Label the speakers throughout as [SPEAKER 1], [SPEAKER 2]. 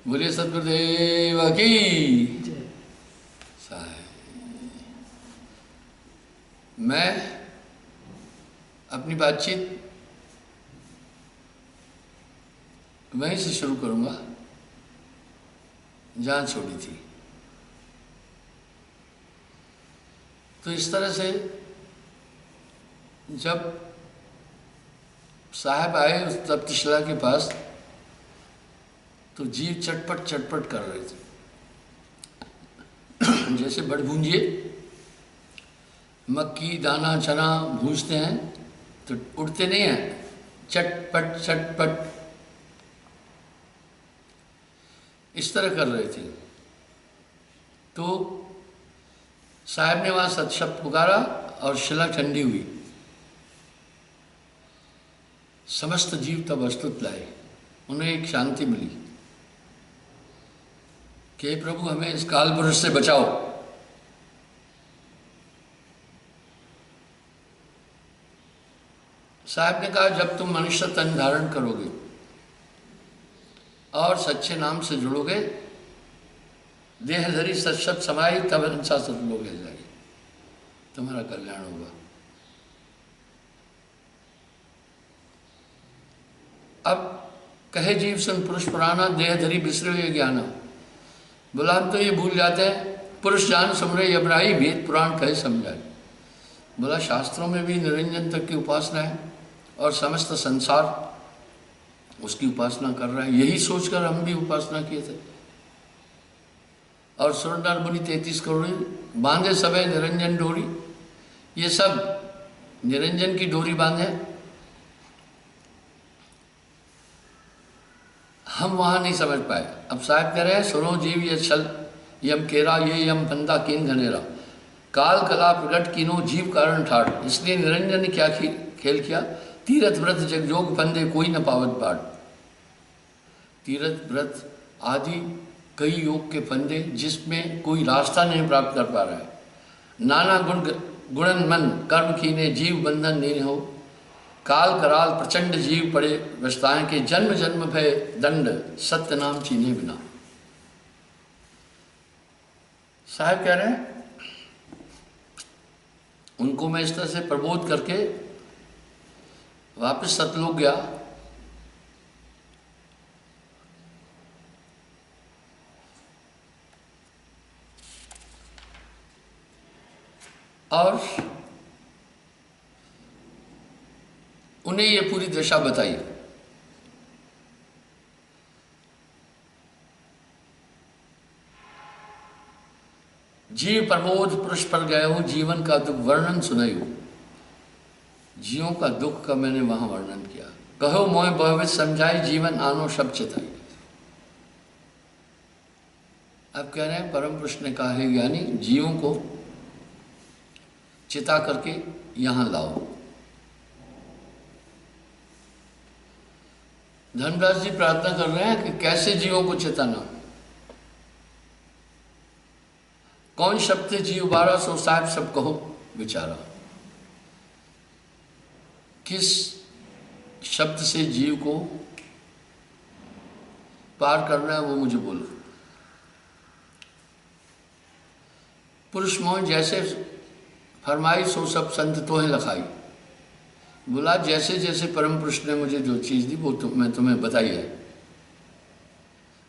[SPEAKER 1] बोलिए सतगुरुदेव की मैं अपनी बातचीत वहीं से शुरू करूंगा जहाँ छोड़ी थी। तो इस तरह से जब साहब आए उस तप्तशिला के पास तो जीव चटपट चटपट कर रहे थे। जैसे बड़भूंजिए मक्की दाना चना भूंजते हैं तो उड़ते नहीं हैं, चटपट चटपट इस तरह कर रहे थे। तो साहब ने वहाँ सतशब्द पुकारा और शिला ठंडी हुई। समस्त जीव तब अस्तुत लाए, उन्हें एक शांति मिली कि प्रभु हमें इस काल पुरुष से बचाओ। साहब ने कहा जब तुम मनुष्य तन धारण करोगे और सच्चे नाम से जुड़ोगे, देह धरी सत्सत समाई, तब हंसा सतलोक ले जाएगी, तुम्हारा कल्याण होगा। अब कहे जीव सुन पुरुष पुराना, देह धरी बिसरे हुए ज्ञाना। बोला हम तो ये भूल जाते हैं, पुरुष जान सुमरे यबराई, वेद पुराण कहे समझाए। बोला शास्त्रों में भी निरंजन तक की उपासना है और समस्त संसार उसकी उपासना कर रहा है। यही सोचकर हम भी उपासना किए थे। और सुरनर मुनि 33 करोड़ बांधे सबे निरंजन डोरी, ये सब निरंजन की डोरी बांधे। हम वहां नहीं समझ पाए। अब साहब कह रहे हैं सुनो जीव ये छल यम केरा, ये यम बंदा किन घनेरा, काल कला प्रगट किनो जीव कारण ठाड़। इसलिए निरंजन ने क्या खेल किया, तीरथ व्रत जगजोग फंदे कोई न पावत बाढ़। तीरथ व्रत आदि कई योग के फंदे जिसमें कोई रास्ता नहीं प्राप्त कर पा रहा है। नाना गुणन मन कर्म कीने जीव बंधन नहीं हो, काल कराल प्रचंड जीव पड़े वस्ताएं के, जन्म जन्म भय दंड सत्य नाम चीने बिना। साहब कह रहे हैं उनको मैं इस तरह से प्रबोध करके वापस सतलोक गया। और उन्हें ये पूरी दशा बताई। जीव प्रबोध पुरुष पर गए हो, जीवन का दुख वर्णन सुनाई हो। जीवों का दुख का मैंने वहां वर्णन किया। कहो मोह बहुविध समझाई, जीवन आनो सब चिताई। अब कह रहे हैं परम पुरुष ने कहा है ज्ञानी जीवों को चिता करके यहां लाओ। धनराज जी प्रार्थना कर रहे हैं कि कैसे जीवों को चिताना, कौन शब्द जीव बारा सो साहब सब कहो विचारा। किस शब्द से जीव को पार करना है वो मुझे बोलो। पुरुष मोह जैसे फरमाई सो सब संत तोहे लखाई। बोला जैसे जैसे परम पुरुष ने मुझे जो चीज दी वो मैं तुम्हें बताई है।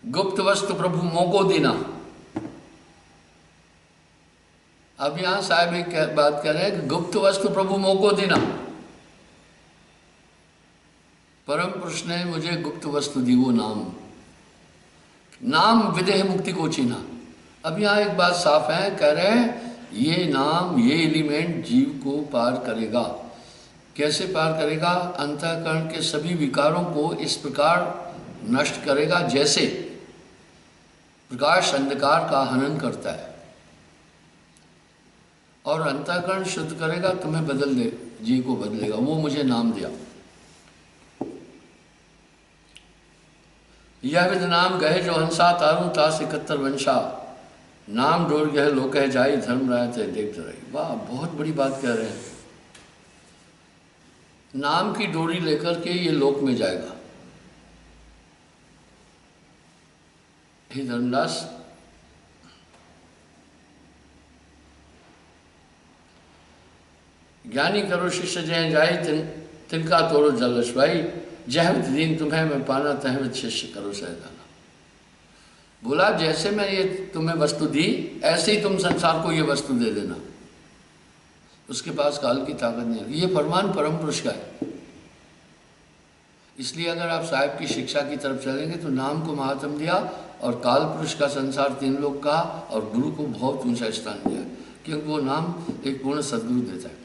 [SPEAKER 1] गुप्त वस्तु प्रभु मोको देना। अब यहां साहब एक बात कह रहे हैं कि गुप्त वस्तु प्रभु मोको देना। परम पुरुष ने मुझे गुप्त वस्तु दी, वो नाम। नाम विदेह मुक्ति को चीना। अब यहां एक बात साफ है, कह रहे हैं ये नाम ये एलिमेंट जीव को पार करेगा। कैसे पार करेगा, अंतःकरण के सभी विकारों को इस प्रकार नष्ट करेगा जैसे प्रकाश अंधकार का हनन करता है। और अंतःकरण शुद्ध करेगा, तुम्हें बदल दे, जीव को बदलेगा। वो मुझे नाम दिया। यह विद नाम गहे जो हंसा, तारू तास 71 वंशा, नाम डोर गह लो कह जाई, धर्म राय ते देख रही। वाह, बहुत बड़ी बात कह रहे हैं। नाम की डोरी लेकर के ये लोक में जाएगा। हे धर्मदास, ज्ञानी करो शिष्य जय जाय, तिनका तोड़ो जलस्वाई, जहमत दीन तुम्हें मैं पाना, तहमत शिष्य करो सहदाना। बोला जैसे मैं ये तुम्हें वस्तु दी, ऐसे ही तुम संसार को ये वस्तु दे देना। उसके पास काल की ताकत नहीं है। ये फरमान परम पुरुष का है। इसलिए अगर आप साहिब की शिक्षा की तरफ चलेंगे तो नाम को महात्म दिया, और काल पुरुष का संसार तीन लोग का, और गुरु को बहुत ऊंचा स्थान दिया, क्योंकि वो नाम एक पूर्ण सदगुरु देता है।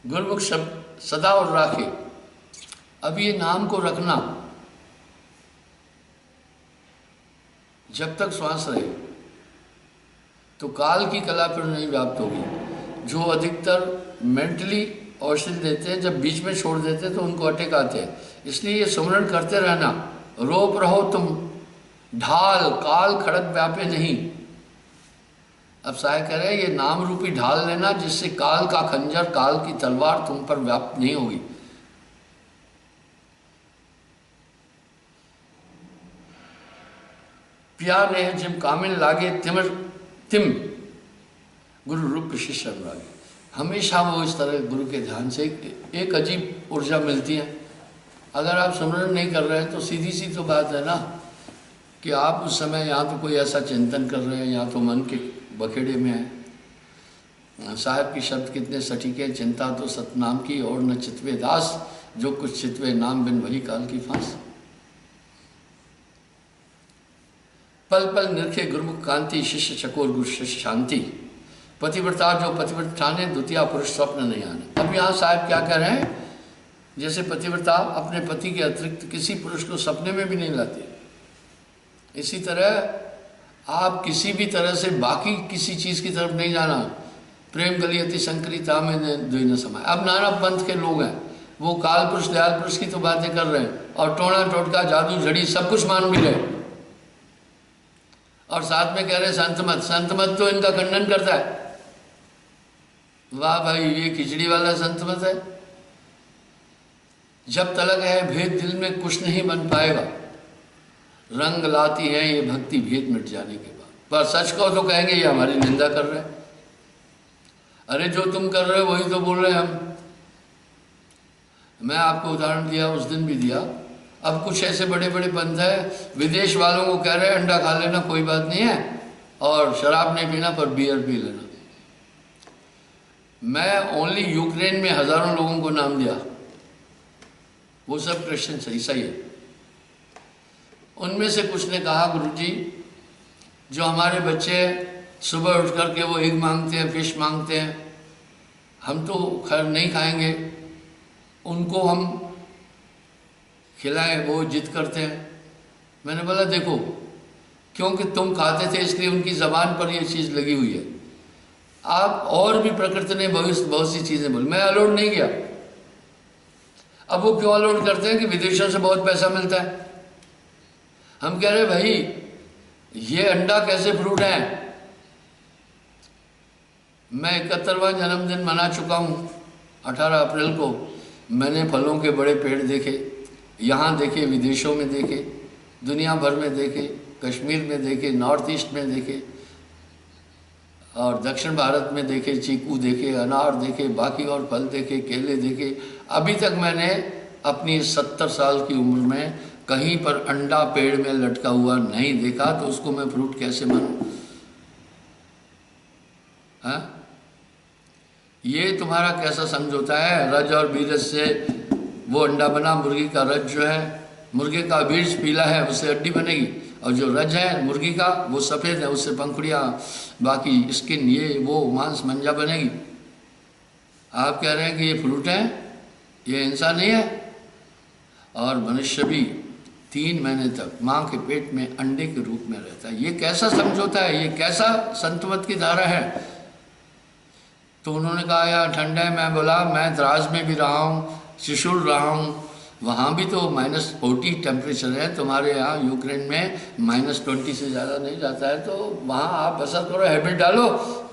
[SPEAKER 1] गुरुमुख शब्द सदा और राखे। अब ये नाम को रखना जब तक श्वास रहे तो काल की कला पर नहीं व्याप्त होगी। जो अधिकतर मेंटली औषधि देते हैं, जब बीच में छोड़ देते हैं तो उनको अटैक आते हैं। इसलिए ये सुमरण करते रहना। रोप रहो तुम ढाल, काल खड़ग व्यापे नहीं। अब साहब कह रहे हैं ये नाम रूपी ढाल लेना, जिससे काल का खंजर, काल की तलवार तुम पर व्याप्त नहीं होगी। प्यार रहे जिम कामिल लागे, तिम गुरु रूप शिष्य अनुरागे। हमेशा वो इस तरह गुरु के ध्यान से एक अजीब ऊर्जा मिलती है। अगर आप सुमरण नहीं कर रहे हैं तो सीधी सी तो बात है ना कि आप उस समय या तो कोई ऐसा चिंतन कर रहे हैं, या तो मन के बखेड़े में है। साहब की शब्द कितने सटीक है, चिंता तो सतनाम की और न चितवे दास, जो कुछ चितवे नाम बिन वही काल की फांस। पल पल निरखे गुरुमुख कांति, शिष्य चकोर गुरु शिष्य शांति। पतिव्रता जो पतिव्रत ठाने, द्वितीय पुरुष स्वप्न नहीं आने। अब यहाँ साहब क्या कह रहे हैं, जैसे पतिव्रता अपने पति के अतिरिक्त किसी पुरुष को सपने में भी नहीं लाती, इसी तरह आप किसी भी तरह से बाकी किसी चीज़ की तरफ नहीं जाना। प्रेम गलियति संकरिता में द्विन समय। अब नाना पंथ के लोग हैं, वो काल पुरुष दयाल पुरुष की तो बातें कर रहे हैं, और टोना टोटका जादू झड़ी सब कुछ मान भी रहे, और साथ में कह रहे संत मत तो इनका खंडन करता है। वाह भाई, ये खिचड़ी वाला संत मत है। जब तलक है भेद दिल में कुछ नहीं बन पाएगा, रंग लाती है ये भक्ति भेद मिट जाने के बाद। पर सच को तो कहेंगे ये हमारी निंदा कर रहे हैं। अरे जो तुम कर रहे हो वही तो बोल रहे हैं हम। मैं आपको उदाहरण दिया, उस दिन भी दिया। अब कुछ ऐसे बड़े बड़े पंथ है, विदेश वालों को कह रहे हैं अंडा खा लेना कोई बात नहीं है, और शराब नहीं पीना पर बियर पी लेना। मैं ओनली यूक्रेन में हजारों लोगों को नाम दिया, वो सब क्रिश्चियन सही सही है। उनमें से कुछ ने कहा गुरुजी, जो हमारे बच्चे सुबह उठ करके वो एग मांगते हैं, फिश मांगते हैं, हम तो खैर नहीं खाएंगे, उनको हम खिलाएं, वो जिद करते हैं। मैंने बोला देखो, क्योंकि तुम खाते थे इसलिए उनकी ज़बान पर ये चीज़ लगी हुई है। आप और भी प्रकृति ने बहुत सी चीज़ें बोली, मैं अलाउड नहीं किया। अब वो क्यों अलाउड करते हैं कि विदेशों से बहुत पैसा मिलता है। हम कह रहे भाई ये अंडा कैसे फ्रूट है। मैं 71वां जन्मदिन मना चुका हूँ 18 अप्रैल को। मैंने फलों के बड़े पेड़ देखे, यहाँ देखे, विदेशों में देखे, दुनिया भर में देखे, कश्मीर में देखे, नॉर्थ ईस्ट में देखे, और दक्षिण भारत में देखे, चीकू देखे, अनार देखे, बाकी और फल देखे, केले देखे। अभी तक मैंने अपनी 70 साल की उम्र में कहीं पर अंडा पेड़ में लटका हुआ नहीं देखा, तो उसको मैं फ्रूट कैसे मानूं? हाँ, ये तुम्हारा कैसा समझौता है? रज और बीरज से वो अंडा बना। मुर्गी का रज जो है, मुर्गे का बीज पीला है, उससे हड्डी बनेगी, और जो रज है मुर्गी का वो सफ़ेद है, उससे पंखुड़ियाँ, बाकी स्किन, ये वो मांस मंजा बनेगी। आप कह रहे हैं कि ये फ्रूट है, ये इंसान नहीं है। और मनुष्य भी 3 महीने तक माँ के पेट में अंडे के रूप में रहता है। ये कैसा समझौता है? ये कैसा संतमत की धारा है? तो उन्होंने कहा यार ठंडा है। मैं बोला मैं द्रास में भी रहा हूँ, शिशुल रहा हूँ, वहाँ भी तो -40 टेम्परेचर है। तुम्हारे यहाँ यूक्रेन में -20 से ज़्यादा नहीं जाता है। तो वहाँ आप बसर करो, हैबिट डालो,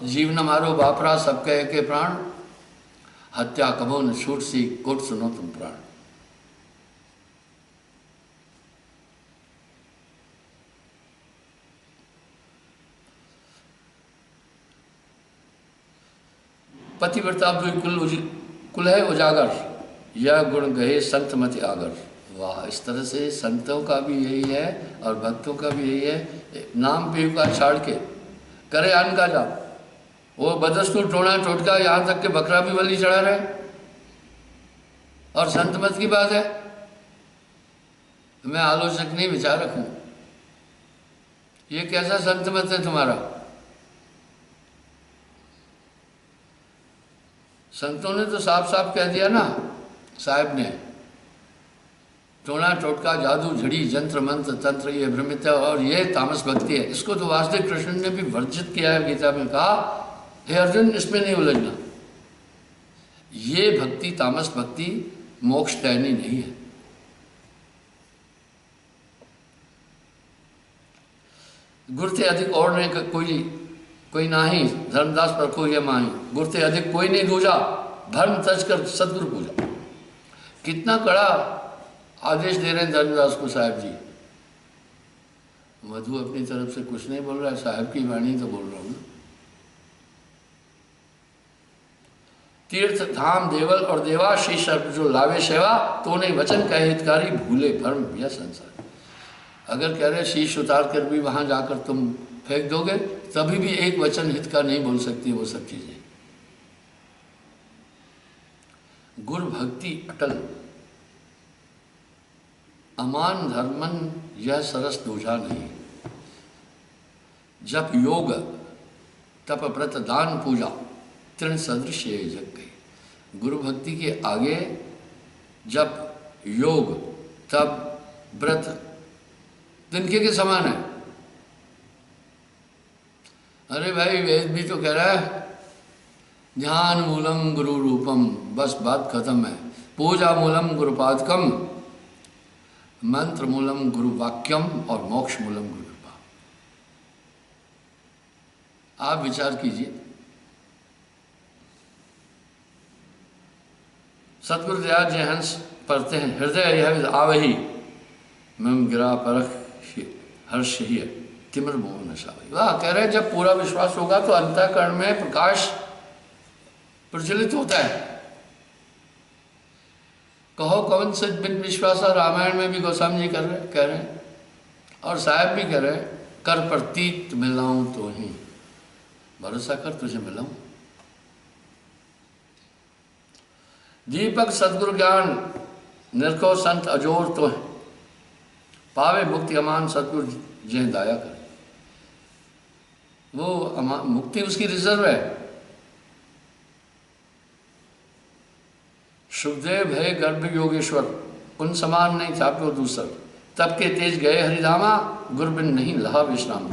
[SPEAKER 1] जीव न मारो बापरा सबके एक प्राण, हत्या कबो न छूट सी कोट सुनो तुम प्राण। पतिव्रता कुल है उजागर, यह गुण गहे संत मति आगर। वाह, इस तरह से संतों का भी यही है और भक्तों का भी यही है। नाम पीव का छाड़ के करे अन्न का जाप, वो बदस्तूर टोना टोटका यहाँ तक के बकरा भी बलि चढ़ा रहे, और संत मत की बात है। मैं आलोचक नहीं, विचारक हूं। ये कैसा संत मत है तुम्हारा? संतों ने तो साफ साफ कह दिया ना, साहब ने, टोना टोटका जादू झड़ी जंत्र मंत्र तंत्र ये भ्रमित है और ये तामस भक्ति है। इसको तो वासुदेव कृष्ण ने भी वर्जित किया है, गीता में कहा हे अर्जुन इसमें नहीं उलझना। ये भक्ति तामस भक्ति मोक्ष दैनी नहीं है। गुरते अधिक और ने कोई नाही, धर्मदास पर कोई माही, गुरते अधिक कोई नहीं दूजा, धर्म तज कर सदगुरु पूजा। कितना कड़ा आदेश दे रहे हैं धर्मदास को साहब जी। मधु अपनी तरफ से कुछ नहीं बोल रहा है, साहब की वाणी तो बोल रहा हूं। तीर्थ धाम देवल और देवा शीश जो लावे सेवा, तो नहीं वचन कहे हितकारी, भूले भ्रम यह संसार। अगर कह रहे शीश उतार कर भी वहां जाकर तुम फेंक दोगे, तभी भी एक वचन हित का नहीं बोल सकती वो सब चीजें। गुरु भक्ति अटल, अमान धर्मन यह सरस दूझा नहीं। जप योग तप व्रत दान पूजा, तृण सदृश ये जग गई। गुरु भक्ति के आगे जप योग तप व्रत तिनके के समान है। अरे भाई वेद भी तो कह रहा है ध्यान मूलम गुरु रूपम, बस बात खत्म है। पूजा मूलम गुरुपादकम, मंत्र मूलम गुरु वाक्यम और मोक्ष मूलम गुरु कृपा। आप विचार कीजिए। सतगुरु दयाल जय हंस पढ़ते हैं, हृदय यह आवही मम गिरा परख हर्ष ही तिमर मोह नशावही। वाह, कह रहे हैं जब पूरा विश्वास होगा तो अंतःकरण में प्रकाश प्रज्वलित होता है। कहो कौन सच बिन विश्वास, रामायण में भी गोस्वामी जी कह रहे हैं और साहब भी कह रहे हैं, कर प्रतीत मिलाऊं तो ही, भरोसा कर तुझे मिलाऊं। दीपक सदगुरु ज्ञान निरखो संत अजोर तो है, पावे मुक्ति अमान सदगुरु जय दाया करे। वो मुक्ति उसकी रिजर्व है। सुखदेव है गर्भ योगेश्वर, उन समान नहीं छाप्यो दूसर, तब के तेज गए हरिधामा, गुरु बिन नहीं लहा विश्राम।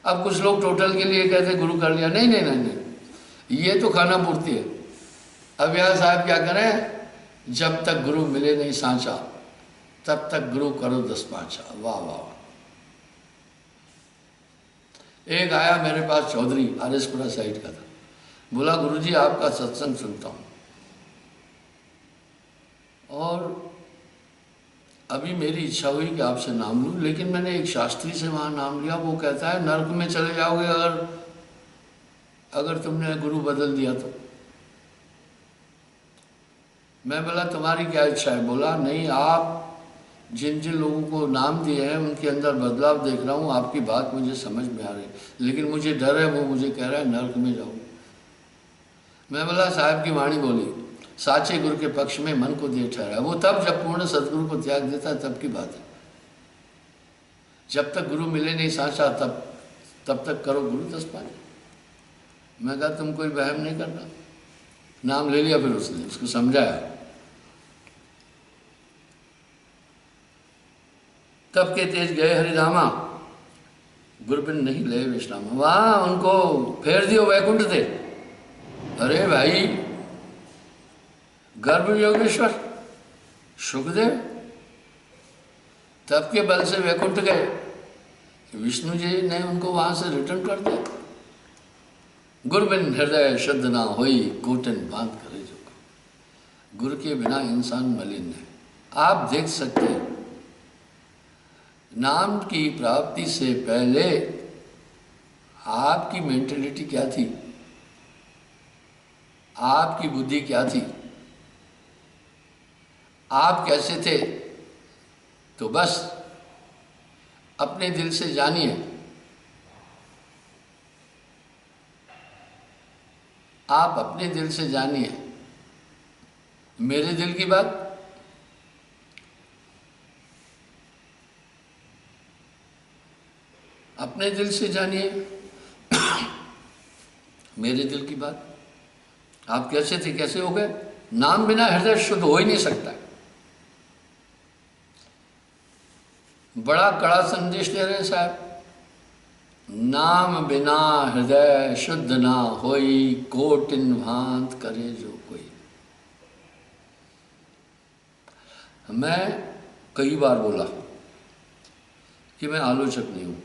[SPEAKER 1] अब कुछ लोग टोटल के लिए कहते गुरु कर लिया, नहीं नहीं नहीं नहीं, ये तो खाना पूर्ति है। अब यहाँ साहब क्या करें, जब तक गुरु मिले नहीं सांचा तब तक गुरु करो 10 पांचा। वाह वाह। एक आया मेरे पास चौधरी, आरएसपुरा साइड का था, बोला गुरुजी आपका सत्संग सुनता हूँ और अभी मेरी इच्छा हुई कि आपसे नाम लूँ, लेकिन मैंने एक शास्त्री से वहाँ नाम लिया। वो कहता है नर्क में चले जाओगे अगर तुमने गुरु बदल दिया तो। मैं बोला तुम्हारी क्या इच्छा है? बोला नहीं, आप जिन जिन लोगों को नाम दिए हैं उनके अंदर बदलाव देख रहा हूँ, आपकी बात मुझे समझ में आ रही, लेकिन मुझे डर है, वो मुझे कह रहा है नर्क में जाओ। मैं बोला साहब की वाणी बोली, साचे गुरु के पक्ष में मन को दे ठहरा। वो तब जब पूर्ण सदगुरु को त्याग देता है तब की बात है। जब तक गुरु मिले नहीं साचा तब तक करो गुरु 10 पांच। मैं कहा तुम कोई वहम नहीं करना। नाम ले लिया, फिर उसने उसको समझाया। तब के तेज गए हरिधामा, गुरबिन नहीं ले विश्राम। वहां उनको फेर दियो वैकुंठ थे। अरे भाई, गर्भ योगेश्वर सुखदेव तब के बल से वैकुंठ गए, विष्णु जी ने उनको वहां से रिटर्न कर दिया। गुरबिन हृदय शुद्ध ना होई, कोटन बांध करे जो। गुरु के बिना इंसान मलिन है। आप देख सकते हैं, नाम की प्राप्ति से पहले आपकी मेंटेलिटी क्या थी? आपकी बुद्धि क्या थी, आप कैसे थे, तो बस अपने दिल से जानिए। आप अपने दिल से जानिए। मेरे दिल की बात अपने दिल से जानिए, मेरे दिल की बात। आप कैसे थे, कैसे हो गए? नाम बिना हृदय शुद्ध हो ही नहीं सकता। बड़ा कड़ा संदेश दे रहे हैं साहब। नाम बिना हृदय शुद्ध ना होई, कोटिन भांत करे जो कोई। मैं कई बार बोला कि मैं आलोचक नहीं हूं।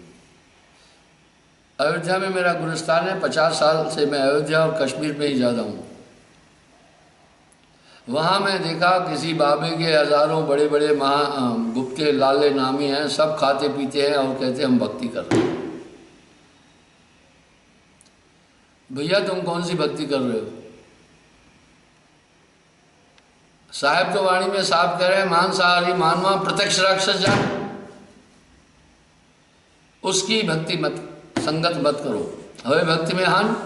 [SPEAKER 1] अयोध्या में मेरा गुलिस्तान है, 50 साल से मैं अयोध्या और कश्मीर में ही ज़्यादा हूँ। वहाँ मैं देखा किसी बाबे के हजारों बड़े बड़े गुप्ते लाले नामी हैं, सब खाते पीते हैं और कहते हैं हम भक्ति कर रहे हैं। भैया तुम कौन सी भक्ति कर रहे हो? साहेब तो वाणी में साफ कह रहे हैं, मांसाहारी मानवा प्रत्यक्ष राक्षस जान, उसकी भक्ति मत संगत मत करो, हवे भक्ति में हान।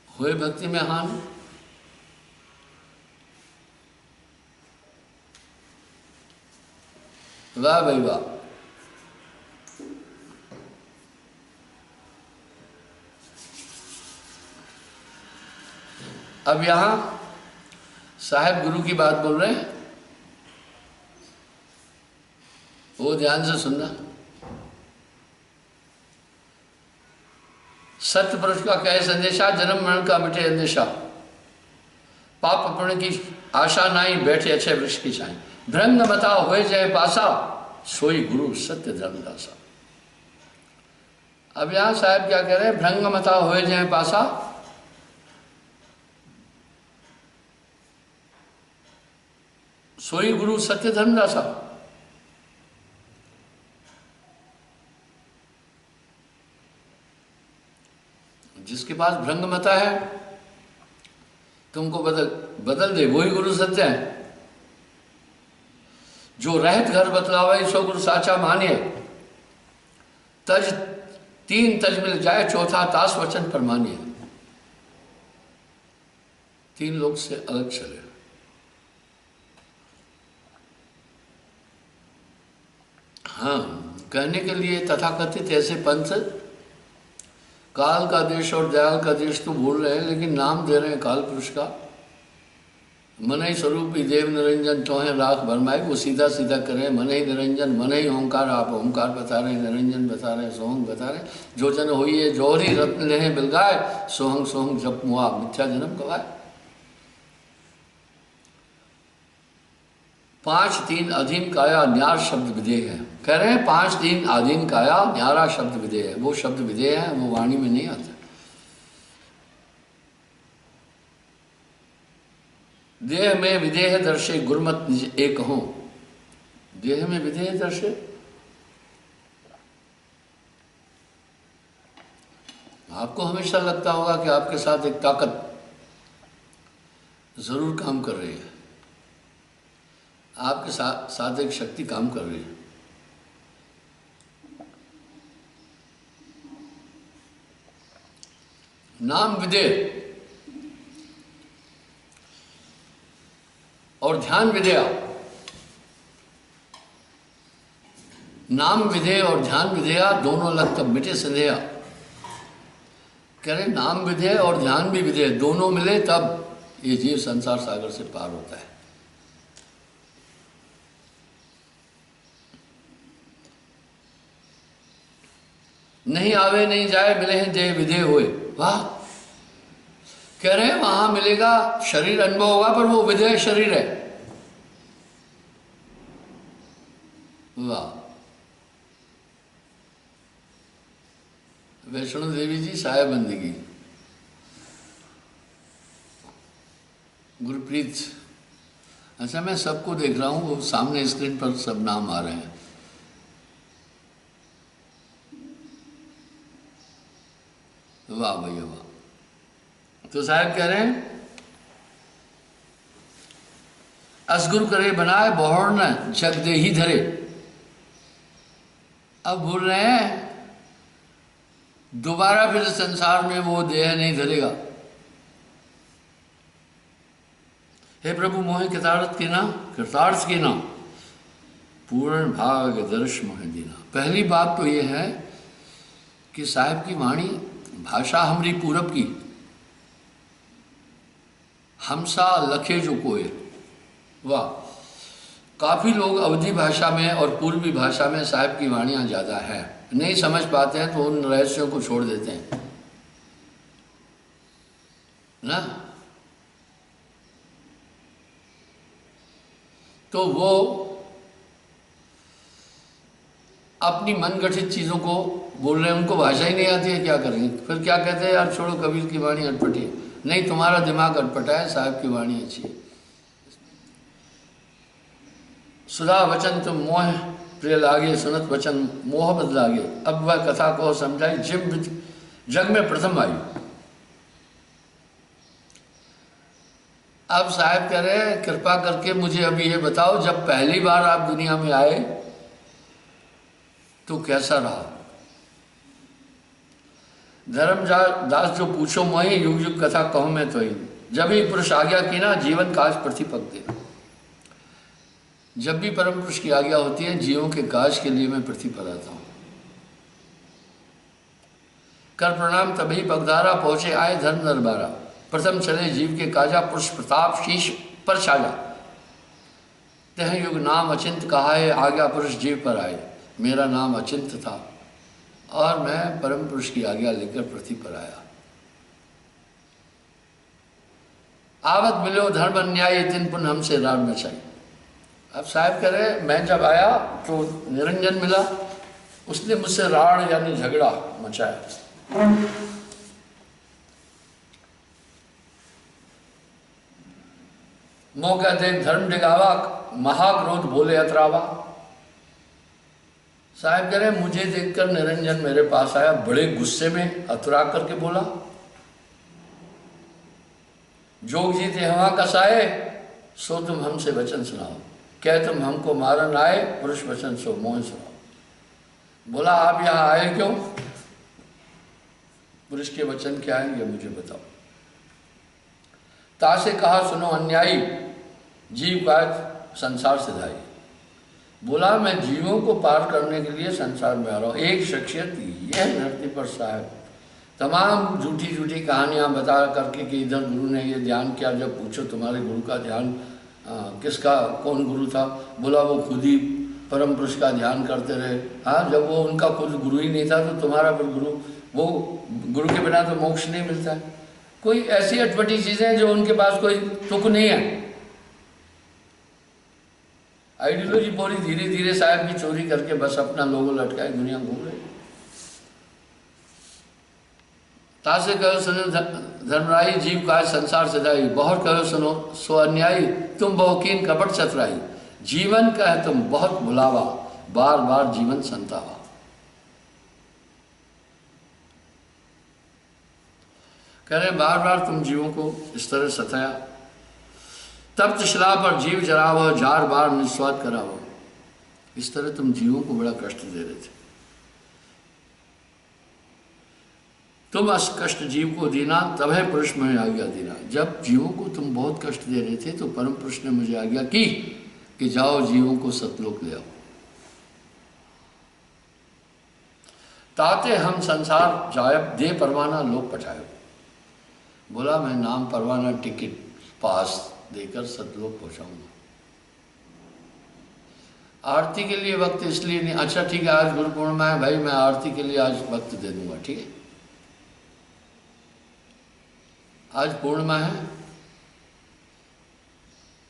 [SPEAKER 1] हुए भक्ति में हान। वाह भाई वाह। अब यहां साहेब गुरु की बात बोल रहे हैं, वो ध्यान से सुनना। सत्य पुरुष का कहे संदेशा, जन्म मरण का मिटे अंदेशा, पाप पुण्य की आशा नाई, बैठे अच्छे वृक्ष की छाई, भ्रंग मता होए जय पासा, सोई गुरु सत्य धर्मदासा। अब यहां साहब क्या कह रहे हैं? भ्रंग मता होए जय पासा, सोई गुरु सत्य धर्मदासा। जिसके पास भ्रंगमता है, तुमको बदल दे, वही गुरु सत्य है। जो रहत घर बतलावे, सो गुरु साचा मानिए, तज तीन तज मिल जाए, चौथा तास वचन पर मानिए। तीन लोग से अलग चले। हाँ, कहने के लिए तथाकथित ऐसे पंथ काल का देश और दयाल का देश तो भूल रहे हैं, लेकिन नाम दे रहे हैं काल पुरुष का। मन ही स्वरूप ही देव निरंजन तोहे राख भरमाई, वो सीधा सीधा करें मन ही निरंजन, मन ही ओंकार, आप ओंकार बता रहे, निरंजन बता रहे, सोहंग बता रहे। जो जन होई है जोहरी रत्न ले बिलगाए, सोहंग सोहंग जप मुआ मिथ्या जन्म गवाए। 5-3 अधीन काया न्यार शब्द विधेय है। कह रहे हैं 5-3 अधीन काया न्यारा शब्द विधेय है। वो शब्द विधेय है, वो वाणी में नहीं आता। देह में विदेह दर्शे गुरमत निज एक हो। देह में विदेह दर्शे, आपको हमेशा लगता होगा कि आपके साथ एक ताकत जरूर काम कर रही है, आपके साथ एक शक्ति काम कर रही है। नाम विदेह और ध्यान विधेया, नाम विधेय और ध्यान विधेया दोनों अलग तब मिटे संदेहा। कह रहे नाम विधेय और ध्यान भी विधेय, दोनों मिले तब ये जीव संसार सागर से पार होता है। नहीं आवे नहीं जाए, मिले हैं जय विधेय हुए। वाह, कह रहे हैं वहां मिलेगा, शरीर अनुभव होगा, पर वो विधेय शरीर है। वाह। वैष्णो देवी जी साहेब बंदगी, गुरप्रीत। अच्छा, मैं सबको देख रहा हूं, वो सामने स्क्रीन पर सब नाम आ रहे हैं। वाह भैया वाह। तो साहब कह रहे हैं असगुरु करे बनाए बहुर न जग दे ही धरे। अब बोल रहे हैं दोबारा फिर संसार में वो देह नहीं धरेगा। हे प्रभु मोहे कृतार्थ के ना, कृतार्थ के ना, पूर्ण भाग दर्श मोहे दीना। पहली बात तो ये है कि साहिब की वाणी भाषा हमारी पूरब की, हमसा लखे जो कोय। वाह, काफ़ी लोग अवधी भाषा में और पूर्वी भाषा में साहिब की वाणियाँ ज़्यादा है, नहीं समझ पाते हैं तो उन रहस्यों को छोड़ देते हैं ना। तो वो अपनी मनगठित चीज़ों को बोल रहे हैं, उनको भाषा ही नहीं आती है, क्या करेंगे फिर? क्या कहते हैं यार छोड़ो कबीर की वाणी अटपटी है। नहीं, तुम्हारा दिमाग अटपटा है, साहिब की वाणी अच्छी है। सुधा वचन तुम मोह प्रिय लागे, सुनत वचन मोह बद लागे। अब वह कथा को समझाई जिम जग में प्रथम आई। अब साहब कह रहे हैं कृपा करके मुझे अभी ये बताओ, जब पहली बार आप दुनिया में आए तो कैसा रहा? धर्मदास जो पूछो मोहि, युग युग कथा कहूं मैं तो ही। जब ही पुरुष आज्ञा की ना, जीवन काज प्रतिपक देना। जब भी परम पुरुष की आज्ञा होती है, जीवों के काज के लिए मैं प्रतिपद आता हूं। कर प्रणाम तभी पगधारा, पहुंचे आए धर्म दरबारा। प्रथम चले जीव के काजा, पुरुष प्रताप शीश पर छाजा। तह युग नाम अचिंत कहा है, आज्ञा पुरुष जीव पर आए। मेरा नाम अचिंत था और मैं परम पुरुष की आज्ञा लेकर पृथ्वी पर आया। आवत मिलो धर्म अन्याय, दिन पुन हमसे रार मचाई। अब साहब कह रहे मैं जब आया तो निरंजन मिला, उसने मुझसे राड़ यानी झगड़ा मचाया। मौका देख धर्म डिगावा, महाक्रोध बोले अतरावा। साहब कह रहे मुझे देखकर निरंजन मेरे पास आया, बड़े गुस्से में अतरा करके बोला, जोग जी थे हवा कसाए, सो तुम हमसे वचन सुनाओ। क्या तुम हमको मारन आए, पुरुष वचन सो मोह सुनाओ। बोला आप यहाँ आए क्यों? पुरुष के वचन क्या है ये मुझे बताओ। तासे कहा सुनो अन्यायी, जीव का संसार सिधाई। बोला मैं जीवों को पार करने के लिए संसार में आ रहा हूँ। एक शख्सियत यह धरती पर साहब तमाम झूठी झूठी कहानियाँ बता करके कि इधर गुरु ने ये ध्यान किया। जब पूछो तुम्हारे गुरु का ध्यान किसका, कौन गुरु था? बोला वो खुद ही परम पुरुष का ध्यान करते रहे। हाँ, जब वो उनका खुद गुरु ही नहीं था तो तुम्हारा फिर गुरु, वो गुरु के बिना तो मोक्ष नहीं मिलता है। कोई ऐसी अटपटी चीज़ें जो उनके पास कोई तुक नहीं है। आइडियोलॉजी पूरी धीरे धीरे साहब की चोरी करके बस अपना लोगो लटकाए दुनिया घूम रहे। तासे कहो सुनो धर्मराई, जीव का संसार सदाई। बहुत कहो सुनो सो अन्यायी, तुम बहुकीन कपट चतुराई। जीवन का है तुम बहुत बुलावा, बार बार जीवन संतावा। कह रहे बार बार तुम जीवों को इस तरह सताया। तप्त शिला पर जीव जरावो, जार बार निस्वाद करावो। इस तरह तुम जीवों को बड़ा कष्ट दे रहे थे। तुम अस कष्ट जीव को देना, तब है पुरुष में आज्ञा देना। जब जीवों को तुम बहुत कष्ट दे रहे थे तो परम पुरुष ने मुझे आज्ञा की कि जाओ जीवों को सतलोक ले आओ। ताते हम संसार जायब, दे परवाना लोक पठायो। बोला मैं नाम परवाना टिकट पास देकर सतलोक पहुंचाऊंगा। आरती के लिए वक्त इसलिए नहीं, अच्छा ठीक है आज गुरु पूर्णिमा है भाई, मैं आरती के लिए आज वक्त दे दूंगा, ठीक है आज पूर्णिमा है,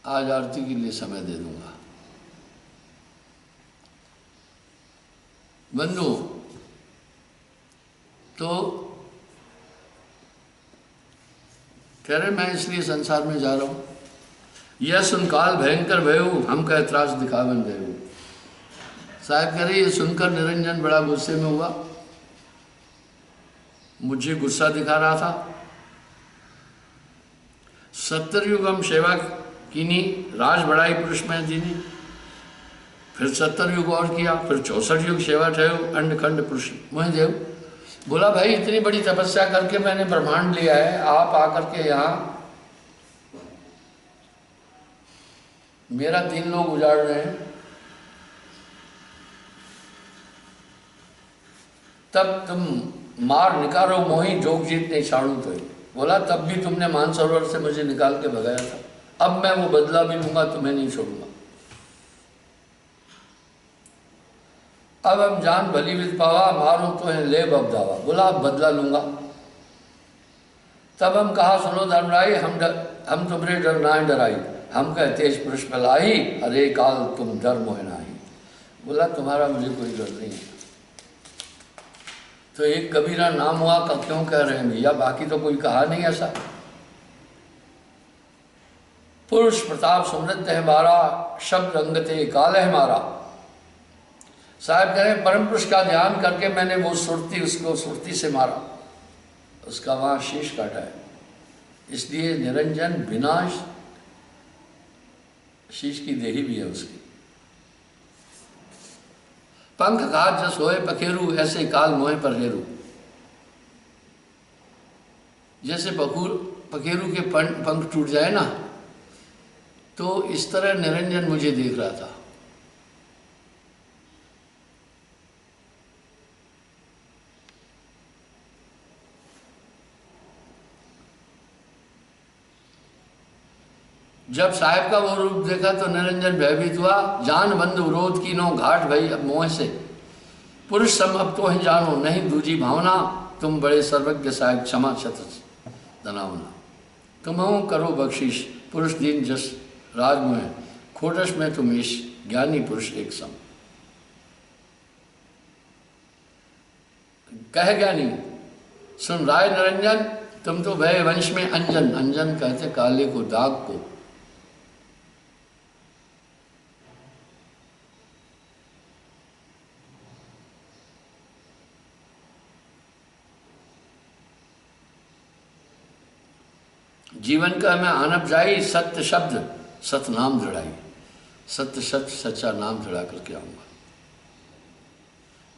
[SPEAKER 1] आज आरती के लिए समय दे दूंगा। बंधु तो कह रहे मैं इसलिए संसार में जा रहा हूं, यह सुन काल भयंकर भयऊ, हम कह त्रास दिखावन भयऊ। साहब कह रहे ये सुनकर निरंजन बड़ा गुस्से में हुआ। मुझे गुस्सा दिखा रहा था। 70 युग हम सेवा कीनी, राज बढ़ाई पुरुष में दीनी, फिर 70 युग और किया, फिर 64 युग सेवा ठहरो अंड खंड पुरुष मोह देव। बोला भाई इतनी बड़ी तपस्या करके मैंने ब्रह्मांड लिया है, आप आकर के यहाँ मेरा 3 लोग उजाड़ रहे हैं, तब तुम मार निकालो मोही जोग जीत नहीं छाड़ू तो। बोला तब भी तुमने मानसरोवर से मुझे निकाल के भगाया था, अब मैं वो बदला भी लूंगा, तुम्हें नहीं छोड़ूंगा। अब हम जान भली विद पावा, मारूं तो है ले बबदावा। बोला अब बदला लूंगा। तब हम कहा सुनो धर्मराई, हम तुम्हारे डर ना डराई, हम कह तेज पुरुष पलाई, अरे काल तुम डर मोह नाही। बोला तुम्हारा मुझे कोई डर नहीं है। तो एक कबीरा नाम हुआ का क्यों कह रहे हैं भैया, बाकी तो कोई कहा नहीं ऐसा। पुरुष प्रताप समृद्ध है मारा, शब्द रंगते काल है मारा। साहब कह रहे परम पुरुष का ध्यान करके मैंने वो सुरती, उसको सुरती से मारा, उसका वहां शीश काटा है। इसलिए निरंजन विनाश शीश की देही भी है उसकी। पंख घात जस होए पखेरु, ऐसे काल मोहे पर हेरू। जैसे पखेरु के पंख टूट जाए ना, तो इस तरह निरंजन मुझे देख रहा था। जब साहेब का वो रूप देखा तो निरंजन भयभीत हुआ, जान बंद विरोध की नो घाट भई अब मोह से। पुरुष सम अब तो है जानो, नहीं दूजी भावना, तुम बड़े सर्वज्ञ साहेब क्षमा छत्र दनावना। तुम हो करो बख्शीश, पुरुष दीन जस राज मोह, खोटस में तुम ईश, ज्ञानी पुरुष एक सम। कह ज्ञानी सुन राय निरंजन, तुम तो भय वंश में अंजन, अंजन कहते काले को, दाग को। जीवन का मैं आनब जाई, सत्य शब्द सत नाम दृढ़ाई। सत्य सत्य सच्चा नाम दृढ़ा करके आऊंगा।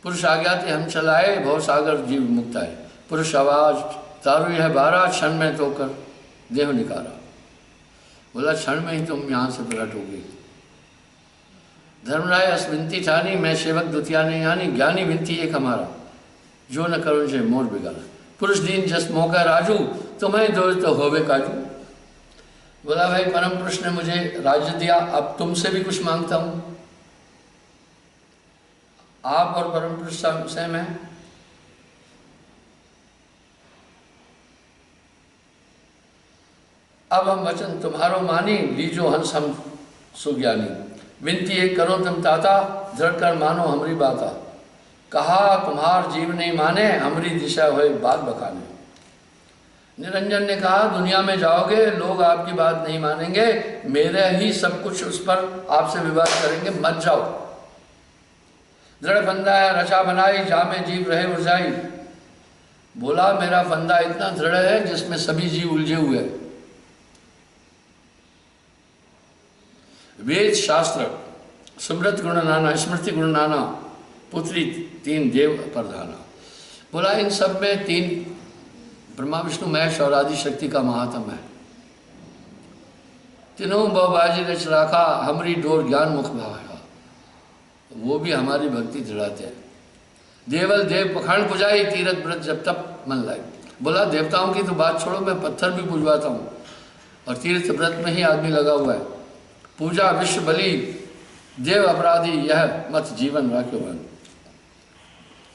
[SPEAKER 1] पुरुष आज्ञा ते हम चलाए, भव सागर जीव मुक्त आए। पुरुष आवाज तारु यह 12, क्षण में तो कर देह निकारा। बोला क्षण में ही तुम यहाँ से प्रकट हो गई। धर्मराय अस विनती ठानी, मैं सेवक द्वितीया नहीं आनी, ज्ञानी विनती एक हमारा, जो न करो से मोर बिगाड़ा। पुरुष दीन जस मौका राजू, तुम्हें दो तो होवे काजू। बोला भाई परम पुरुष ने मुझे राज्य दिया, अब तुमसे भी कुछ मांगता हूं। आप और परम पुरुष सेम है। अब हम वचन तुम्हारो मानी, लीजो हंस हम सुज्ञानी। विनती एक करो तुम ताता, दृढ़ कर मानो हमारी बाता। कहा तुम्हार जीव नहीं माने, हमारी दिशा हुए बात बखाने। निरंजन ने कहा दुनिया में जाओगे लोग आपकी बात नहीं मानेंगे, मेरे ही सब कुछ उस पर आपसे विवाद करेंगे, मत जाओ। दृढ़ फंदा है रचा बनाई, जा में जीव रहे उलझाई। बोला मेरा फंदा इतना दृढ़ है जिसमें सभी जीव उलझे हुए हैं। वेद शास्त्र सुमृत गुण नाना, स्मृति गुण नाना, पुत्री 3 देव प्रधाना। बोला इन सब में 3 ब्रह्मा विष्णु महेश और आदि शक्ति का महात्म है। तीनों बहुबाजी रच राखा, हमारी डोर ज्ञान मुख भागा। वो भी हमारी भक्ति दृढ़ाते हैं। देवल देव पखाण पुजाई, तीरथ व्रत जब तक मन लाई। बोला देवताओं की तो बात छोड़ो, मैं पत्थर भी पुजवाता हूँ, और तीर्थ व्रत में ही आदमी लगा हुआ है। पूजा विश्व बलि देव अपराधी, यह मत जीवन राख्यो बन।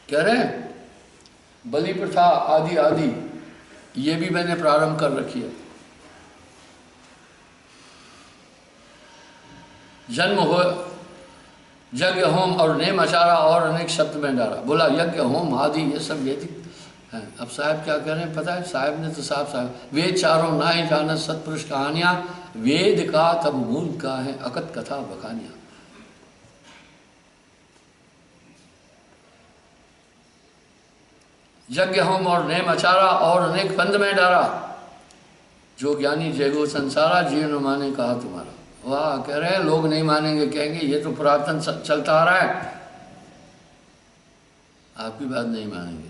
[SPEAKER 1] कह रहे हैं बलि प्रथा आदि आदि ये भी मैंने प्रारंभ कर रखी है। जन्म हो यज्ञ होम और नेम आचारा और अनेक शब्द में डाला। बोला यज्ञ होम आदि ये सब वैदिक है। अब साहब क्या कह रहे हैं पता है, साहब ने तो साहब वेद चारों ना ही जाना सतपुरुष कहानियां, वेद का तब मूल का है अकत कथा बखानियां। यज्ञ होम और नेम आचारा और अनेक फंद में डारा, जो ज्ञानी जयगो संसारा, जीव न माने कहा तुम्हारा। वाह, कह रहे हैं लोग नहीं मानेंगे, कहेंगे ये तो पुरातन चलता आ रहा है, आपकी बात नहीं मानेंगे।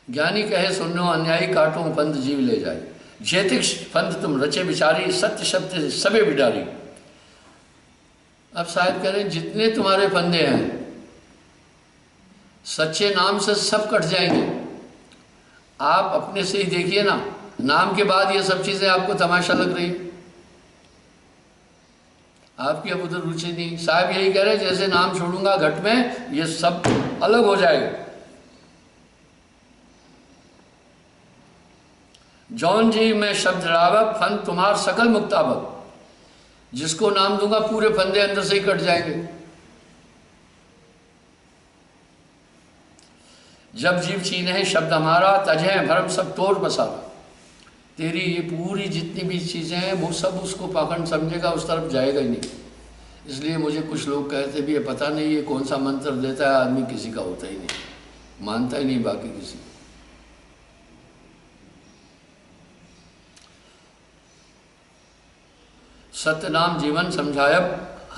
[SPEAKER 1] ज्ञानी कहे सुनो, अन्यायी काटो फंद जीव ले जाए, जैतिक फंद तुम रचे बिचारी, सत्य शब्द सबे बिडारी। अब साहब कह रहे हैं जितने तुम्हारे फंदे हैं सच्चे नाम से सब कट जाएंगे। आप अपने से ही देखिए ना, नाम के बाद ये सब चीजें आपको तमाशा लग रही, आपकी अब उधर रुचि नहीं। साहब यही कह रहे हैं जैसे नाम छोड़ूंगा घट में ये सब अलग हो जाएगा। जौन जी में शब्द रावक फंद तुम्हार सकल मुक्तावक, जिसको नाम दूंगा पूरे फंदे अंदर से ही कट जाएंगे। जब जीव चीन है शब्द हमारा, तजह भरम सब तोड़ पसारा। तेरी ये पूरी जितनी भी चीज़ें हैं वो सब उसको पाखंड समझेगा, उस तरफ जाएगा ही नहीं। इसलिए मुझे कुछ लोग कहते भी है पता नहीं ये कौन सा मंत्र देता है, आदमी किसी का होता ही नहीं, मानता ही नहीं बाकी किसी। सत्य नाम जीवन समझायब,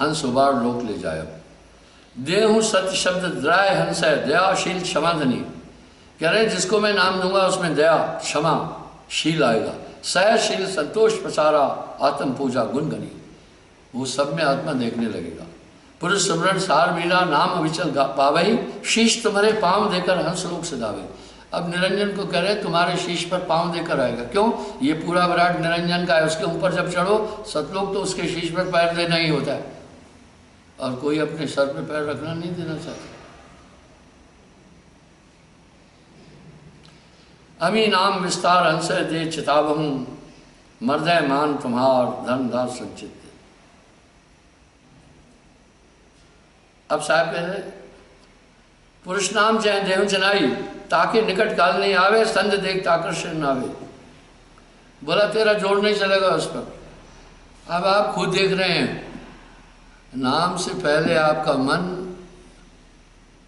[SPEAKER 1] हंस उबार लोक ले जायब। देहु सत्य शब्द द्राय हंस है, दयाशील क्षमा धनी। कह रहे जिसको मैं नाम दूंगा उसमें दया क्षमा शील आएगा। सहशील संतोष प्रसारा, आत्म पूजा गुण गनी। वो सब में आत्मा देखने लगेगा। पुरुष सुमरण सार मीरा, नाम अविचल पावही, शीश तुम्हारे पांव देकर हंस लोक सदावे। अब निरंजन को कह रहे तुम्हारे शीश पर पांव देकर आएगा। क्यों? ये पूरा विराट निरंजन का है, उसके ऊपर जब चढ़ो सतलोक तो उसके शीश पर पैर देना ही होता है, और कोई अपने सर पे पैर रखना नहीं देना चाहता। अमी नाम विस्तार हंस दे चिताबहूँ, मर्दय मान तुम्हार धन दास संचित। अब साहब कह रहे पुरुष नाम चाहे देव चनाई, ताकि निकट काल नहीं आवे, संध देखता आकर्षण न आवे। बोला तेरा जोड़ नहीं चलेगा उस पर। अब आप खुद देख रहे हैं नाम से पहले आपका मन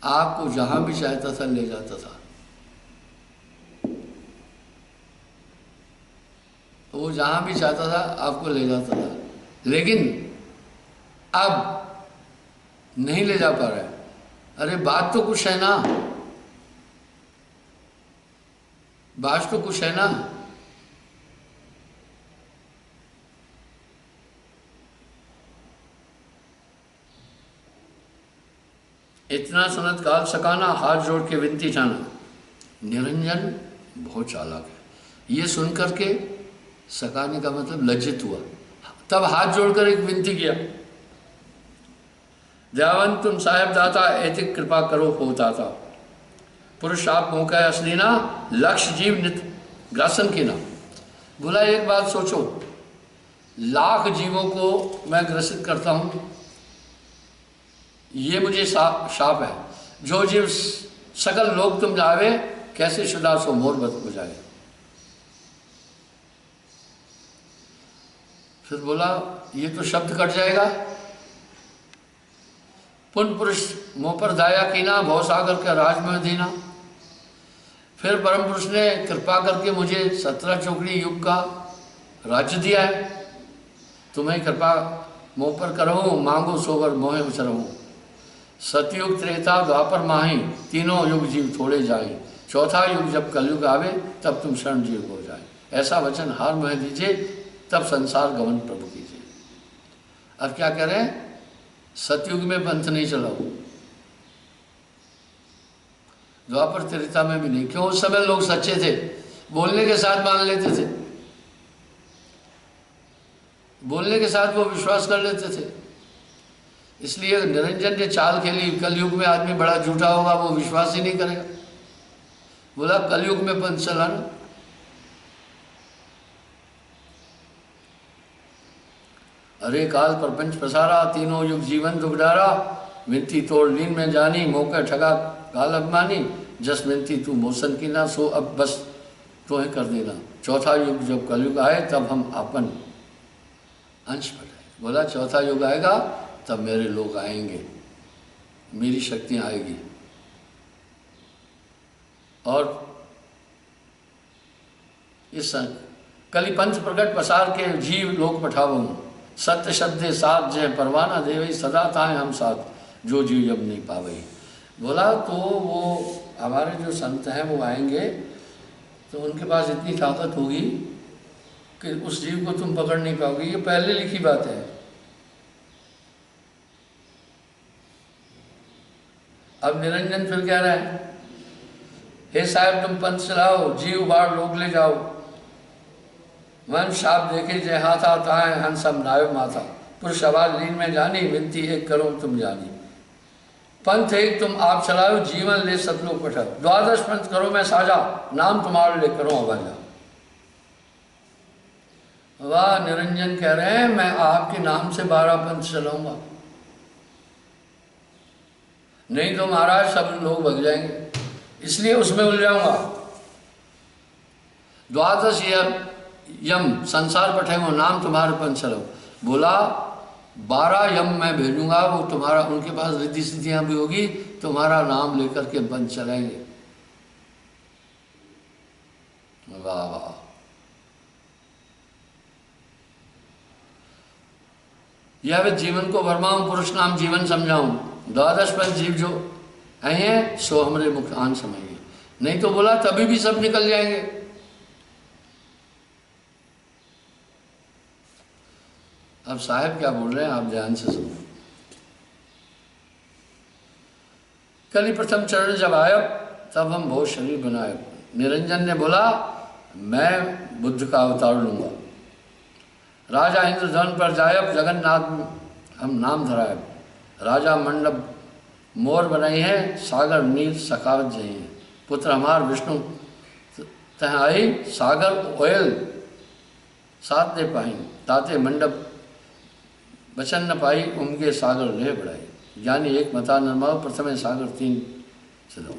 [SPEAKER 1] आपको जहां भी चाहता था ले जाता था, वो जहां भी चाहता था आपको ले जाता था, लेकिन अब नहीं ले जा पा रहा है। अरे बात तो कुछ है ना, बात तो कुछ है ना। इतना सुनत काल सकाना, हाथ जोड़ के विनती जाना। निरंजन बहुत चालाक है। ये सुन करके सकाने का मतलब लज्जित हुआ, तब हाथ जोड़कर एक विनती किया, दयावंत तुम साहेब दाता, ऐतिक कृपा करो हो दाता। पुरुष आप मौका असलीना, लक्ष्य जीव नित ग्रासन की ना। बोला एक बात सोचो, लाख जीवों को मैं ग्रसित करता हूं, ये मुझे शाप है। जो जीव सकल लोग तुम जावे, कैसे शुदा सो मोर हो जाए। फिर बोला ये तो शब्द कट जाएगा। पुन पुरुष मोह पर दाया कीना, भवसागर का राज में दीना। फिर परम पुरुष ने कृपा करके मुझे 17 चौकड़ी युग का राज्य दिया है। तुम्हें कृपा मोह पर करो, मांगो सोवर मोहे उचरहूँ। सतयुग त्रेता द्वापर माही, तीनों युग जीव थोड़े जाए। चौथा युग जब कलयुग आवे, तब तुम शरण जीव हो जाए। ऐसा वचन हार मोह दीजिए, तब संसार गमन प्रभु कीजिए। अब क्या कह रहे हैं? सतयुग में पंथ नहीं चलाओ, द्वापर त्रेता में भी नहीं। क्यों? उस समय लोग सच्चे थे, बोलने के साथ मान लेते थे, बोलने के साथ वो विश्वास कर लेते थे। इसलिए निरंजन ने चाल खेली, कलयुग में आदमी बड़ा झूठा होगा, वो विश्वास ही नहीं करेगा। बोला कलयुग में पंथ चलाना। अरे काल प्रपंच पसारा, तीनों युग जीवन दुखडारा। विनती तोड़ लीन में जानी, मौका ठगा काल अभिमानी। जस विनती तू मोसन की ना, सो अब बस तुम्हें कर देना। चौथा युग जब कलयुग आए, तब हम अपन अंश बढ़ाए। बोला चौथा युग आएगा तब मेरे लोग आएंगे, मेरी शक्तियाँ आएगी। और इस कली पंच प्रकट पसार के जीव लोक पठावूँ, सत्य शब्दे साथ जय परवाना देवई, सदा ताए हम साथ जो जीव जब नहीं पावई। बोला तो वो हमारे जो संत हैं वो आएंगे तो उनके पास इतनी ताकत होगी कि उस जीव को तुम पकड़ नहीं पाओगे। ये पहले लिखी बात है। अब निरंजन फिर कह रहा है, हे साहब तुम पंथ चलाओ, जीव बाढ़ लोग ले जाओ, मन शाप देखे जय हाथा ताए हंसम नायो माता, पुरुष आवाज लीन में जानी, विनती एक करो तुम जानी, पंथ एक तुम आप चलाओ, जीवन ले सतलोक पठाओ, द्वादश पंथ करो मैं साझा, नाम तुम्हारे ले करो आवाजा। वाह, निरंजन कह रहे हैं मैं आपके नाम से 12 पंथ चलाऊंगा, नहीं तो महाराज सब लोग भग जाएंगे, इसलिए उसमें उलझाऊंगा। द्वादश यम संसार पठेंगो, नाम तुम्हारे पंथ चलाओ। बोला 12 यम मैं भेजूंगा, वो तुम्हारा उनके पास रिद्धि सिद्धियां भी होगी, तुम्हारा नाम लेकर के पंथ चलाएंगे। वाह वाह, यह वे जीवन को भरमाऊं, पुरुष नाम जीवन समझाऊं, द्वादश पंथ जीव जो आए हैं सो हमरे मुख आन समझिए, नहीं तो बोला तभी भी सब निकल जाएंगे। अब साहब क्या बोल रहे हैं आप ध्यान से सुनो। कली प्रथम चरण जब आया तब हम बहुत शरीर बनाए। निरंजन ने बोला मैं बुद्ध का अवतार लूंगा, राजा इंद्रधन पर जायब, जगन्नाथ हम नाम धराए, राजा मंडप मोर बनाई है, सागर नील सखावत जही है, पुत्र हमार विष्णु तह आई, सागर ओयल साथ दे पाई, ताते मंडप बचन न पाई, उनके सागर ले बढ़ाई, यानी एक मता नरमाओ, प्रथम सागर 3 चलो,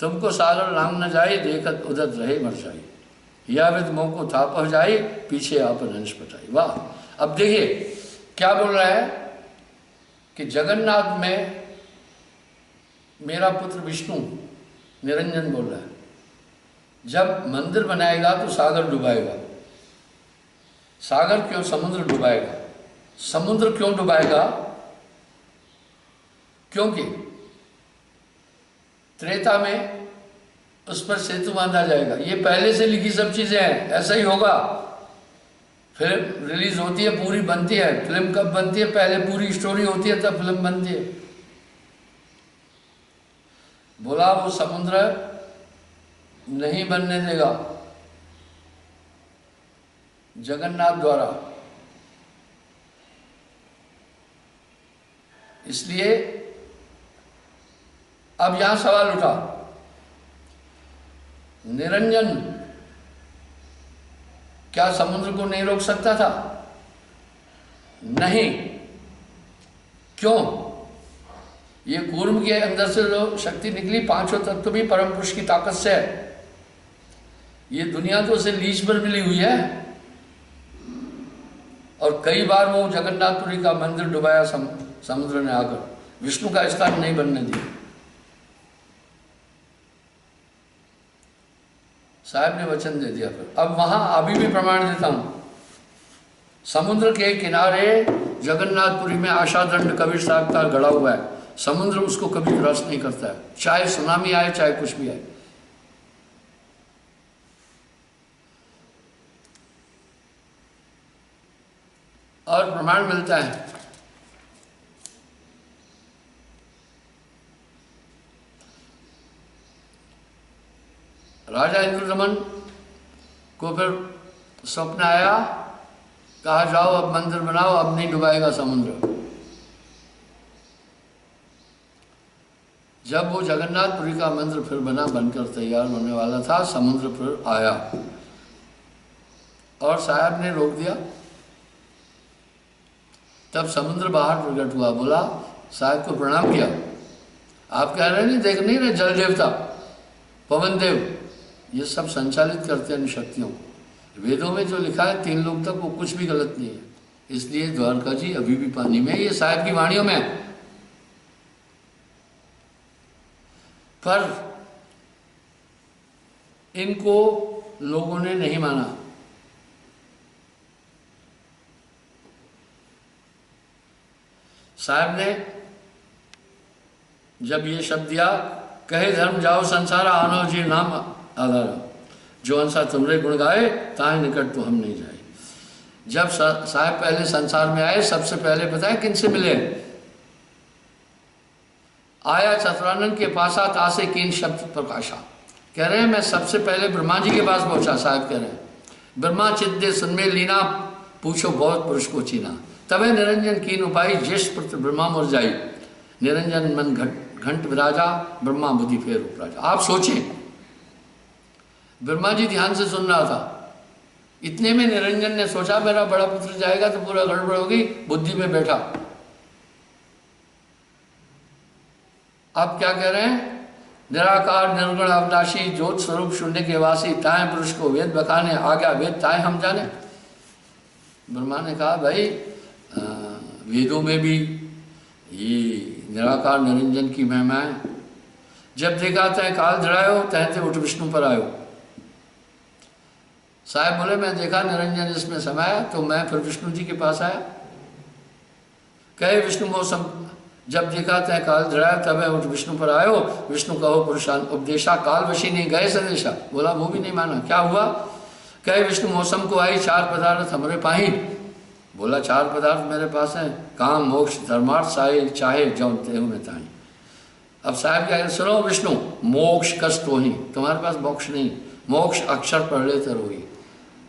[SPEAKER 1] तुमको सागर लांग न जाए, देखत उदत रहे मर जाई, या विद मोह को था पह जाई, पीछे आप अंश पटाई। वाह, अब देखिए क्या बोल रहा है कि जगन्नाथ में मेरा पुत्र विष्णु, निरंजन बोल रहा है, जब मंदिर बनाएगा तो सागर डुबाएगा। सागर क्यों? समुद्र डुबाएगा। समुद्र क्यों डुबाएगा? क्योंकि त्रेता में उस पर सेतु बांधा जाएगा। ये पहले से लिखी सब चीजें हैं, ऐसा ही होगा। फिल्म रिलीज होती है, पूरी बनती है। फिल्म कब बनती है? पहले पूरी स्टोरी होती है तब फिल्म बनती है। बोला वो समुद्र नहीं बनने देगा जगन्नाथ द्वारा, इसलिए अब यहां सवाल उठा, निरंजन क्या समुद्र को नहीं रोक सकता था? नहीं। क्यों? ये कूर्म के अंदर से जो शक्ति निकली, 5 तत्व भी परम पुरुष की ताकत से है। ये दुनिया तो उसे लीज पर मिली हुई है, और कई बार वो जगन्नाथपुरी का मंदिर डुबाया समुद्र ने आकर, विष्णु का स्थान नहीं बनने दिया। साहब ने वचन दे दिया। फिर अब वहां अभी भी प्रमाण देता हूं, समुद्र के किनारे जगन्नाथपुरी में आशादंड कबीर साहब का गड़ा हुआ है। समुद्र उसको कभी क्रॉस नहीं करता है, चाहे सुनामी आए चाहे कुछ भी आए। और प्रमाण मिलता है राजा इंद्रदमन को फिर स्वप्न आया, कहा जाओ अब मंदिर बनाओ, अब नहीं डुबाएगा समुद्र। जब वो जगन्नाथपुरी का मंदिर फिर बना, बनकर तैयार होने वाला था, समुद्र फिर आया और साहब ने रोक दिया। तब समुद्र बाहर प्रकट हुआ, बोला साहब को प्रणाम किया। आप कह रहे नहीं, देख नहीं रहे, जल देवता पवन देव ये सब संचालित करते हैं इन शक्तियों को। वेदों में जो लिखा है 3 लोग तक, वो कुछ भी गलत नहीं है। इसलिए द्वारका जी अभी भी पानी में, ये साहब की वाणियों में। पर इनको लोगों ने नहीं माना। साहब ने जब ये शब्द दिया, कहे धर्म जाओ संसारा आनो जी नाम आधारा, जो अंसा तुमरे गुण गाए ताहे निकट तो हम नहीं जाए। जब साहब पहले संसार में आए, सबसे पहले बताए किनसे मिले? आया चतुरानंद के पासा तासे कीन शब्द प्रकाशा। कह रहे हैं मैं सबसे पहले ब्रह्मा जी के पास पहुंचा। साहब कह रहे हैं ब्रह्मा चिद्दे सुनमे लीना, पूछो बहुत पुरुष को चीना, तबे निरंजन कीन उपाय, ज्येष्ठ पुत्र ब्रह्मा मुर जाई, निरंजन मन घंट विराजा, ब्रह्मा बुद्धि फेर उपराजा। आप सोचें, ब्रह्मा जी ध्यान से सुन रहा था, इतने में निरंजन ने सोचा मेरा बड़ा पुत्र जाएगा तो पूरा गड़बड़ होगी, बुद्धि में बैठा। अब क्या कह रहे हैं? निराकार निर्गुण अविनाशी, ज्योत स्वरूप शून्य के वासी, ताए पुरुष को वेद बखाने, आ गया वेद ताए हम जाने। ब्रह्मा ने कहा भाई वेदों में भी ये निराकार निरंजन की महिमा है। जब देखा तय काल धरायो, तहते उठ विष्णु पर आयो। साहब बोले मैं देखा निरंजन इसमें समाया, तो मैं फिर विष्णु जी के पास आया। कहे विष्णु मौसम, जब देखा तय काल धरायो, तब उठ विष्णु पर आयो, विष्णु कहो पुरुषान उपदेशा, काल वशी नहीं गए संदेशा। बोला वो भी नहीं माना। क्या हुआ? कहे विष्णु मौसम को आई, चार पदार्थ हमरे पाही। बोला चार पदार्थ मेरे पास हैं, काम मोक्ष धर्मार्थ साई, चाहे जौन ते में ताई। अब साहब क्या सुनो, विष्णु मोक्ष कष्ट तो ही, तुम्हारे पास मोक्ष नहीं, मोक्ष अक्षर पढ़ ले तो रोही,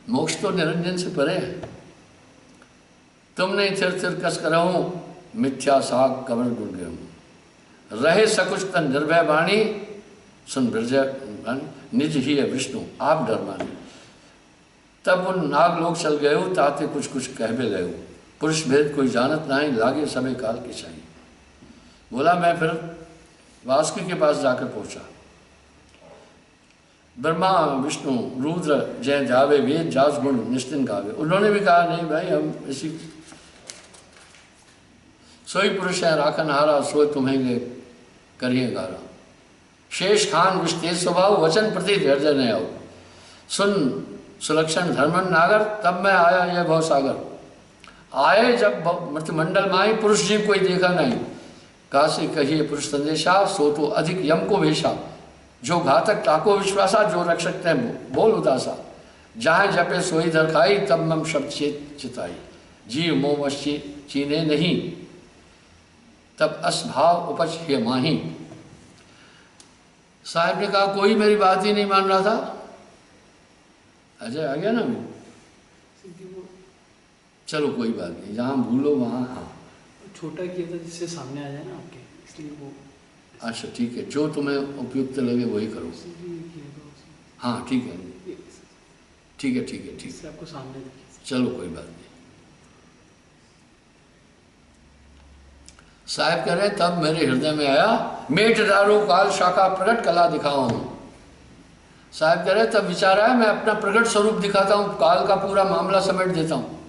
[SPEAKER 1] मोक्ष तो निरंजन से परे है। तुम नहीं थिर थिर कस करहूँ, मिथ्या साग कवर गुण गए रहे सकुच तन निर्भय वाणी, सुन ब्रज निज ही है विष्णु आप डर मानी। तब उन नाग लोग चल गए, ताते कुछ कुछ कहबे गए, पुरुष भेद कोई जानत नहीं, लागे समय काल की चाहिए। बोला मैं फिर वासुकी के पास जाकर पहुंचा। ब्रह्मा विष्णु रुद्र जय जावे, वेद जास गुण निश्चिन गावे। उन्होंने भी कहा नहीं भाई हम इसी सोई पुरुष है राखन हारा, सोई तुम्हें करिए गारा। शेष खान विष्णु स्वभाव, वचन प्रति हृदय न आओ, सुन सुलक्षण धर्मन नागर, तब मैं आया यह भव सागर। आए जब मृत्युमंडल माई, पुरुष जीव कोई देखा नहीं, काशी कहिए पुरुष संदेशा, सो तो अधिक यम को भेषा, जो घातक ताको विश्वासा, जो रक्षक तय बोल उदासा, जहाँ जपे सोई धर खाई, तब मम शब्द चिताई, जीव मोमश चीने नहीं, तब असभाव उपज हे माही। साहब ने कहा कोई मेरी बात ही नहीं मान रहा था। अजय आ गया ना मैं, चलो कोई बात नहीं, जहाँ भूलो वहाँ हाँ
[SPEAKER 2] छोटा किया था जिससे सामने आ जाए ना आपके, इसलिए वो। अच्छा
[SPEAKER 1] ठीक है, जो तुम्हें उपयुक्त लगे वही करो। हाँ ठीक है ठीक है ठीक है ठीक है,
[SPEAKER 2] आपको सामने
[SPEAKER 1] चलो कोई बात नहीं। साहब कह रहे तब मेरे हृदय में आया, मेट डालो काल शाखा प्रकट कला दिखाऊं। साहब कह रहे तब विचार आया मैं अपना प्रकट स्वरूप दिखाता हूँ, काल का पूरा मामला समेट देता हूँ।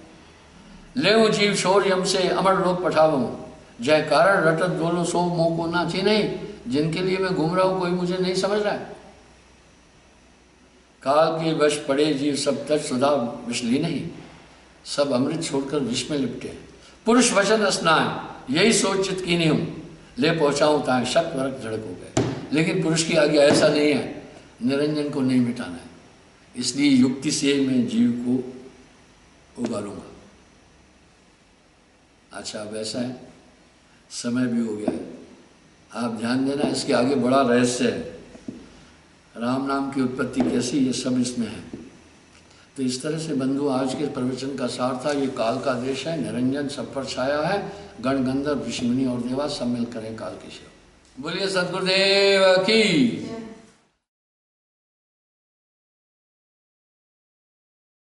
[SPEAKER 1] ले जीव शोर यम से अमर लोक पठाऊं, जय कारण रटत दोलो सो मोह को नाची नहीं, जिनके लिए मैं घूम रहा हूँ कोई मुझे नहीं समझ रहा है। काल के वश पड़े जीव सब तट सुधा विषली नहीं, सब अमृत छोड़कर विष में लिपटे। पुरुष वचन स्नान यही सोच चित की नहीं हूँ, ले पहुँचाऊँ ताकि शक वर्ग झड़क हो गए। लेकिन पुरुष की आगे ऐसा नहीं है, निरंजन को नहीं मिटाना है, इसलिए युक्ति से मैं जीव को उगालूंगा। अच्छा अब ऐसा है, समय भी हो गया है, आप ध्यान देना, इसके आगे बड़ा रहस्य है। राम नाम की उत्पत्ति कैसी, ये सब इसमें है। तो इस तरह से बंधु आज के प्रवचन का सार था। ये काल का देश है, निरंजन सब पर छाया है, गण गंधर्व ऋषि मुनि और देवा सब मिल करें काल की सेवा। बोलिए सद्गुरुदेव की।